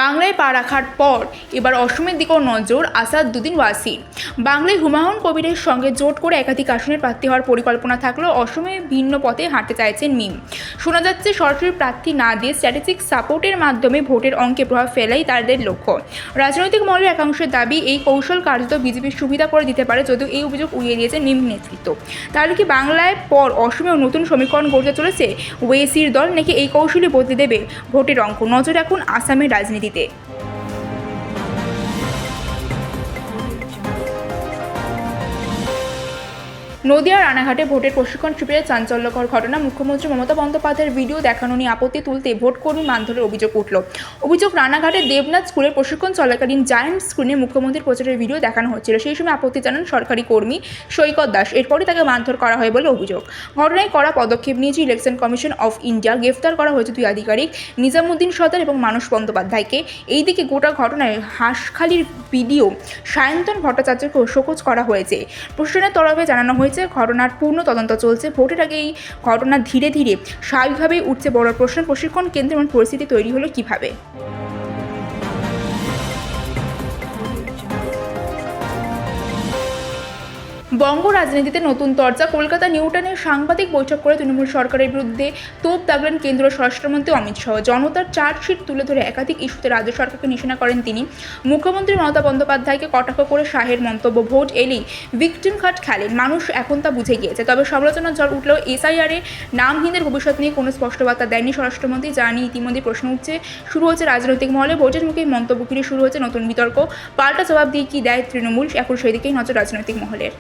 বাংলায় পা রাখার পর এবার অসমের দিকেও নজর আসাদুদ্দিন ওয়াসির। বাংলায় হুমায়ুন কবিরের সঙ্গে জোট করে একাধিক আসনের প্রার্থী হওয়ার পরিকল্পনা থাকলেও অসমে ভিন্ন পথে হাঁটতে চাইছেন মিম। শোনা যাচ্ছে সরাসরি প্রার্থী না দিয়ে স্ট্র্যাটেজিক সাপোর্টের মাধ্যমে ভোটের অঙ্কে প্রভাব ফেলাই তাদের লক্ষ্য। রাজনৈতিক মহলের একাংশের দাবি এই কৌশল কার্যত বিজেপির সুবিধা করে দিতে পারে, যদিও এই অভিযোগ উড়িয়ে দিয়েছেন মিম নেতৃত্ব। তাহলে কি বাংলায় পর অসমেও নতুন সমীকরণ গড়তে চলেছে ওয়েসির দল, নাকি এই কৌশলই বদলে দেবে ভোটের অঙ্ক? নজর রাখুন আসামের রাজনীতিতে। নদিয়া রানাঘাটে ভোটের প্রশিক্ষণ শিবিরের চাঞ্চল্যকর ঘটনা। মুখ্যমন্ত্রী মমতা বন্দ্যোপাধ্যায়ের ভিডিও দেখানো নিয়ে আপত্তি তুলতে ভোটকর্মী মারধরের অভিযোগ উঠল। রানাঘাটের দেবনাথ স্কুলের প্রশিক্ষণ চলাকালীন জায়ান্ট স্ক্রিনে মুখ্যমন্ত্রীর প্রচারের ভিডিও দেখানো হচ্ছিল। সেই সময় আপত্তি জানান সরকারি কর্মী সৈকত দাস। এরপরই তাকে মারধর করা হয় বলে অভিযোগ। ঘটনায় কড়া পদক্ষেপ নিয়েছে ইলেকশন কমিশন অফ ইন্ডিয়া। গ্রেফতার করা হয়েছে দুই আধিকারিক, নিজামুদ্দিন সর্দার এবং মানস বন্দ্যোপাধ্যায়কে। এইদিকে গোটা ঘটনায় হাঁসখালির ভিডিও সায়ন্তন ভট্টাচার্যকে শোকজ করা হয়েছে। প্রশাসনের তরফে জানানো হয়েছে ঘটনার পূর্ণ তদন্ত চলছে। ভোটের আগে এই ঘটনা ধীরে ধীরে স্বাভাবিকভাবেই উঠছে বড় প্রশ্ন, প্রশিক্ষণ কেন্দ্রে এমন পরিস্থিতি তৈরি হলো কিভাবে? বঙ্গ রাজনীতিতে নতুন চর্চা। কলকাতা নিউটাউনে সাংবাদিক বৈঠক করে তৃণমূল সরকারের বিরুদ্ধে তোপ দাগলেন কেন্দ্রীয় স্বরাষ্ট্রমন্ত্রী অমিত শাহ। জনতার চার্জশিট তুলে ধরে একাধিক ইস্যুতে রাজ্য সরকারকে নিশানা করেন তিনি। মুখ্যমন্ত্রী মমতা বন্দ্যোপাধ্যায়কে কটাক্ষ করে শাহের মন্তব্য, ভোট এলেই ভিকটিম কার্ড খেলেন, মানুষ এখন তা বুঝে গিয়েছে। তবে সমালোচনার ঝড় উঠলেও এসআইআরে নামহীনদের ভবিষ্যৎ নিয়ে কোনো স্পষ্ট বার্তা দেননি স্বরাষ্ট্রমন্ত্রী, যা নিয়ে ইতিমধ্যে প্রশ্ন উঠছে শুরু হচ্ছে রাজনৈতিক মহলে। ভোটের মুখে মন্তব্য ঘিরে শুরু হচ্ছে নতুন বিতর্ক। পাল্টা জবাব দিয়ে কী দেয় তৃণমূল, এখন সেই দিকেই নজর রাজনৈতিক মহলের।